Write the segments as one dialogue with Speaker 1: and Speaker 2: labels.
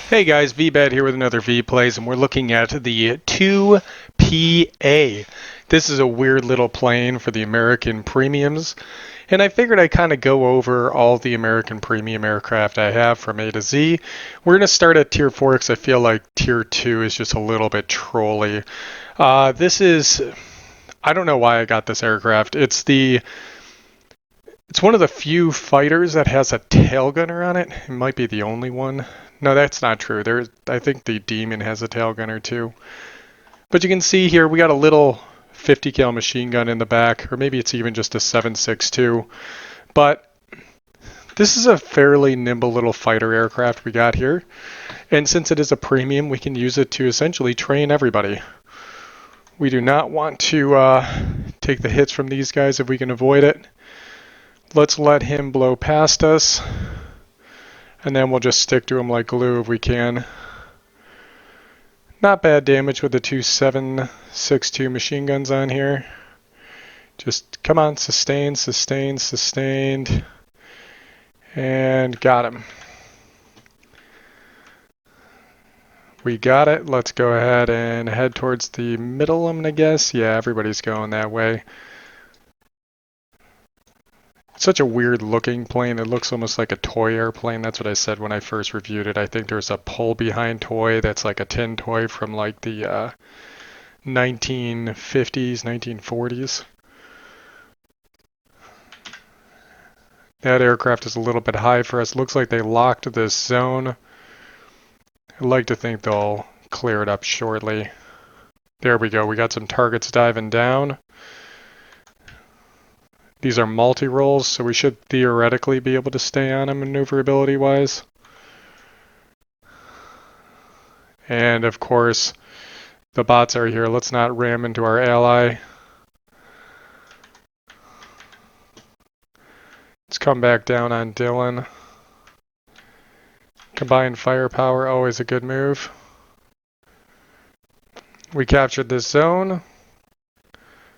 Speaker 1: Hey guys, Veebat here with another V-Plays, and we're looking at the 2PA. This is a weird little plane for the American premiums, and I figured I'd kind of go over all the American premium aircraft I have from A to Z. We're going to start at Tier 4 because I feel like Tier 2 is just a little bit trolly. I don't know why I got this aircraft. It's one of the few fighters that has a tail gunner on it. It might be the only one. No, that's not true. I think the Demon has a tail gunner too. But you can see here we got a little 50 cal machine gun in the back, or maybe it's even just a 7.62. But this is a fairly nimble little fighter aircraft we got here. And since it is a premium, we can use it to essentially train everybody. We do not want to take the hits from these guys if we can avoid it. Let's let him blow past us, and then we'll just stick to him like glue if we can. Not bad damage with the two 7.62 machine guns on here. Just, come on, sustained, sustained, sustained. And got him. We got it. Let's go ahead and head towards the middle, I'm going to guess. Yeah, everybody's going that way. Such a weird looking plane. It looks almost like a toy airplane. That's what I said when I first reviewed it. I think there's a pull behind toy that's like a tin toy from like the 1950s, 1940s. That aircraft is a little bit high for us. Looks like they locked this zone. I'd like to think they'll clear it up shortly. There we go. We got some targets diving down. These are multi-rolls, so we should theoretically be able to stay on them maneuverability-wise. And of course, the bots are here. Let's not ram into our ally. Let's come back down on Dylan. Combined firepower, always a good move. We captured this zone.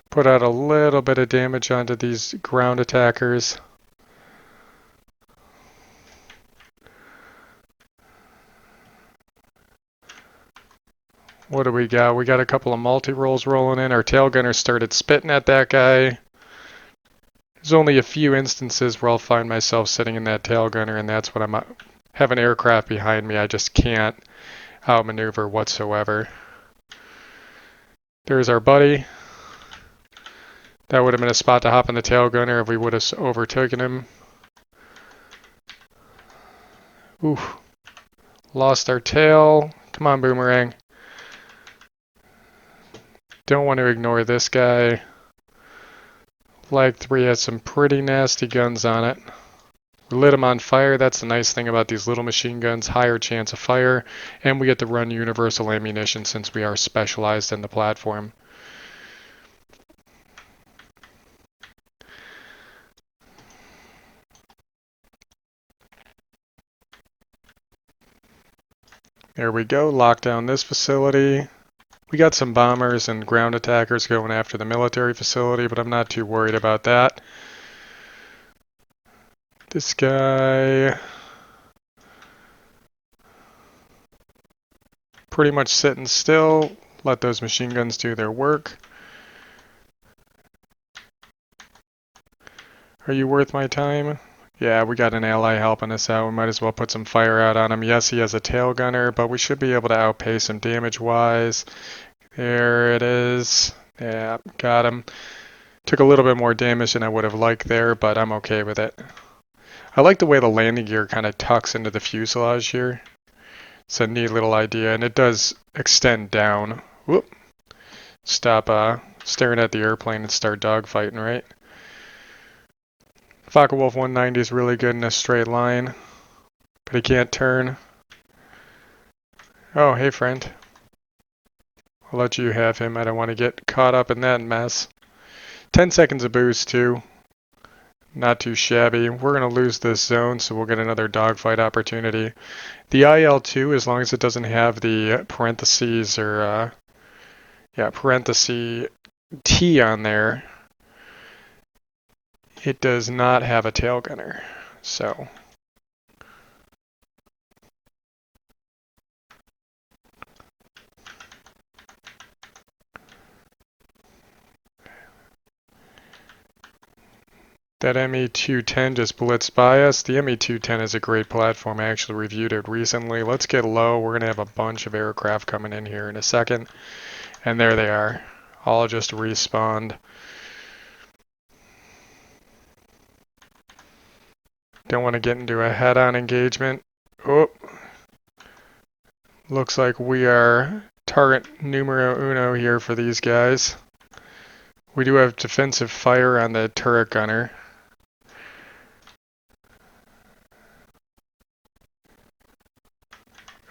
Speaker 1: Put out a little bit of damage onto these ground attackers. What do we got? We got a couple of multi-rolls rolling in. Our tail gunner started spitting at that guy. There's only a few instances where I'll find myself sitting in that tail gunner, and that's when I have an aircraft behind me. I just can't outmaneuver whatsoever. There's our buddy. That would have been a spot to hop in the tail gunner if we would have overtaken him. Oof. Lost our tail. Come on, Boomerang. Don't want to ignore this guy. Flag 3 has some pretty nasty guns on it. We lit him on fire. That's the nice thing about these little machine guns. Higher chance of fire. And we get to run universal ammunition since we are specialized in the platform. There we go. Lock down this facility. We got some bombers and ground attackers going after the military facility, but I'm not too worried about that. This guy pretty much sitting still. Let those machine guns do their work. Are you worth my time? Yeah, we got an ally helping us out. We might as well put some fire out on him. Yes, he has a tail gunner, but we should be able to outpace him damage-wise. There it is. Yeah, got him. Took a little bit more damage than I would have liked there, but I'm okay with it. I like the way the landing gear kind of tucks into the fuselage here. It's a neat little idea, and it does extend down. Whoop. Stop staring at the airplane and start dogfighting, right? Focke-Wulf 190 is really good in a straight line, but he can't turn. Oh, hey friend. I'll let you have him. I don't want to get caught up in that mess. 10 seconds of boost too. Not too shabby. We're going to lose this zone, so we'll get another dogfight opportunity. The IL-2, as long as it doesn't have the parentheses or, parenthesis T on there, it does not have a tail gunner. So That ME-210 just blitzed by us. The ME-210 is a great platform. I actually reviewed it recently. Let's get low. We're going to have a bunch of aircraft coming in here in a second. And there they are. All just respawned. Don't want to get into a head-on engagement. Oh. Looks like we are target numero uno here for these guys. We do have defensive fire on the turret gunner.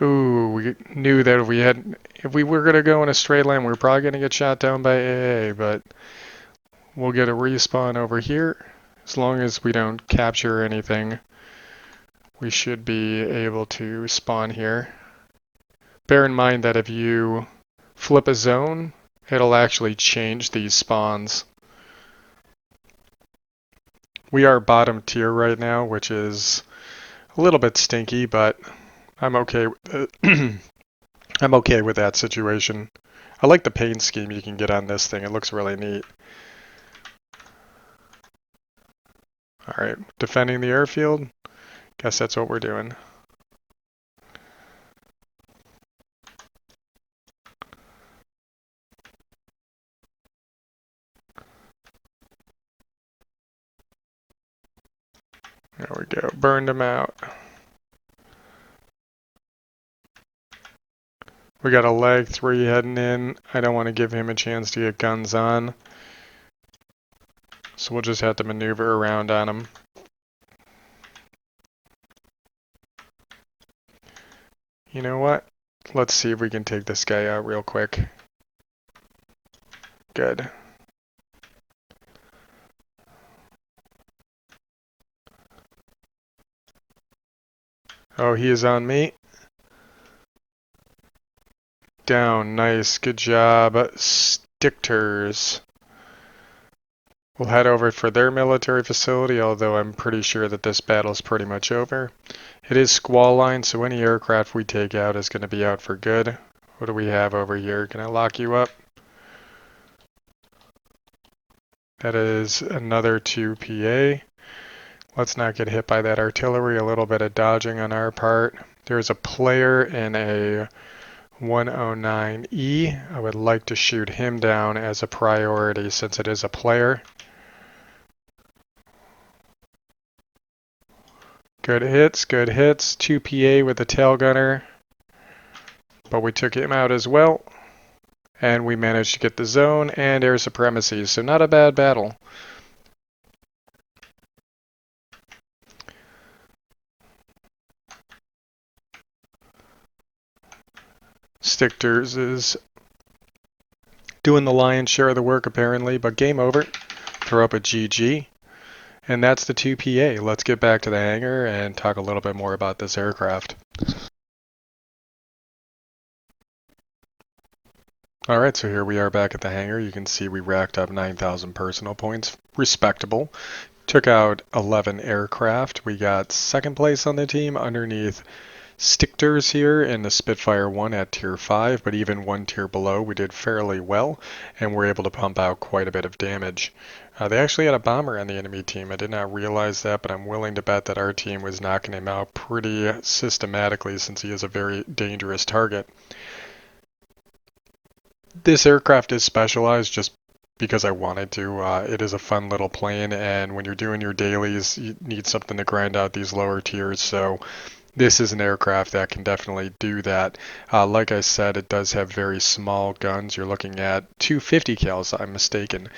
Speaker 1: Ooh, we knew that if we were going to go in a straight line, we were probably going to get shot down by AA, but we'll get a respawn over here. As long as we don't capture anything, we should be able to spawn here. Bear in mind that if you flip a zone, it'll actually change these spawns. We are bottom tier right now, which is a little bit stinky, but I'm okay with I'm okay with that situation. I like the paint scheme you can get on this thing. It looks really neat. Alright, defending the airfield. Guess that's what we're doing. There we go. Burned him out. We got a leg 3 heading in. I don't want to give him a chance to get guns on. So we'll just have to maneuver around on him. You know what? Let's see if we can take this guy out real quick. Good. Oh, he is on me. Down, nice, good job. Stikters. We'll head over for their military facility, although I'm pretty sure that this battle's pretty much over. It is squall line, so any aircraft we take out is going to be out for good. What do we have over here? Can I lock you up? That is another 2 PA. Let's not get hit by that artillery. A little bit of dodging on our part. There's a player in a 109E. I would like to shoot him down as a priority since it is a player. Good hits, good hits. 2 PA with the tail gunner. But we took him out as well. And we managed to get the zone and air supremacy, so not a bad battle. Stikters is doing the lion's share of the work apparently, but game over. Throw up a GG. And that's the 2 PA. Let's get back to the hangar and talk a little bit more about this aircraft. Alright, so here we are back at the hangar. You can see we racked up 9,000 personal points. Respectable. Took out 11 aircraft. We got second place on the team underneath Stikters here in the Spitfire 1 at tier 5, but even one tier below we did fairly well and were able to pump out quite a bit of damage. They actually had a bomber on the enemy team. I did not realize that, but I'm willing to bet that our team was knocking him out pretty systematically since he is a very dangerous target. This aircraft is specialized just because I wanted to. It is a fun little plane, and when you're doing your dailies, you need something to grind out these lower tiers, so this is an aircraft that can definitely do that. Like I said, it does have very small guns. You're looking at 250 cals, I'm mistaken.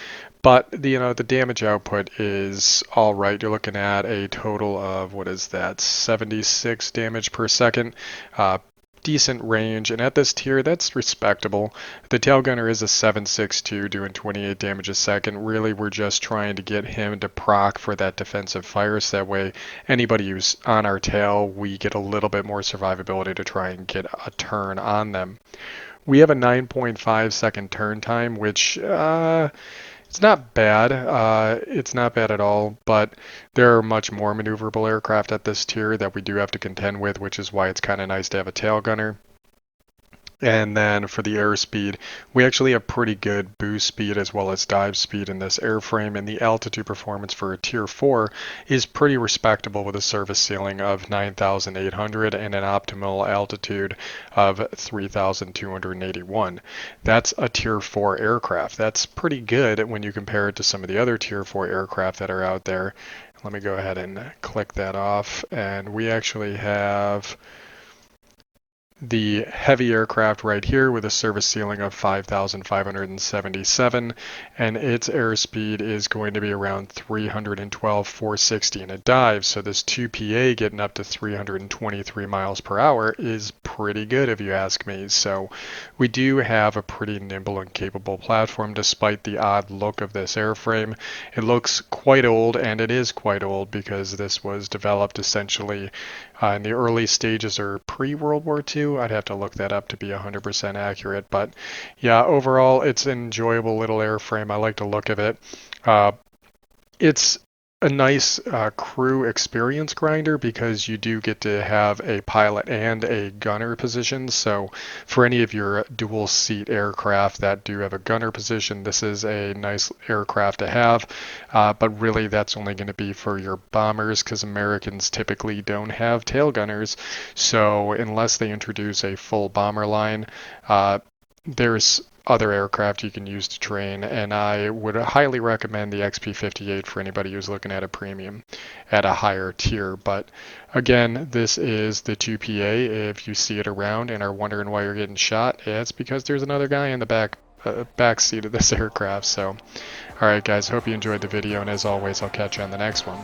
Speaker 1: But the damage output is all right. You're looking at a total of, what is that, 76 damage per second. Decent range, and at this tier, that's respectable. The tail gunner is a 7.62 doing 28 damage a second. Really, we're just trying to get him to proc for that defensive fire, so that way anybody who's on our tail, we get a little bit more survivability to try and get a turn on them. We have a 9.5 second turn time, which it's not bad. It's not bad at all, but there are much more maneuverable aircraft at this tier that we do have to contend with, which is why it's kind of nice to have a tail gunner. And then for the airspeed, we actually have pretty good boost speed as well as dive speed in this airframe, and the altitude performance for a Tier 4 is pretty respectable with a service ceiling of 9,800 and an optimal altitude of 3,281. That's a Tier 4 aircraft. That's pretty good when you compare it to some of the other Tier 4 aircraft that are out there. Let me go ahead and click that off, and we actually have the heavy aircraft right here with a service ceiling of 5,577, and its airspeed is going to be around 312,460 in a dive. So this 2PA getting up to 323 miles per hour is pretty good if you ask me. So we do have a pretty nimble and capable platform despite the odd look of this airframe. It looks quite old, and it is quite old because this was developed essentially in the early stages or pre-World War II. I'd have to look that up to be 100% accurate. But yeah, overall, it's an enjoyable little airframe. I like the look of it. It's a nice crew experience grinder because you do get to have a pilot and a gunner position. So for any of your dual seat aircraft that do have a gunner position, this is a nice aircraft to have. But really that's only going to be for your bombers because Americans typically don't have tail gunners. So unless they introduce a full bomber line, there's other aircraft you can use to train, and I would highly recommend the XP-58 for anybody who's looking at a premium at a higher tier. But again, this is the 2PA. If you see it around and are wondering why you're getting shot, it's because there's another guy in the back seat of this aircraft. So alright guys, hope you enjoyed the video, and as always, I'll catch you on the next one.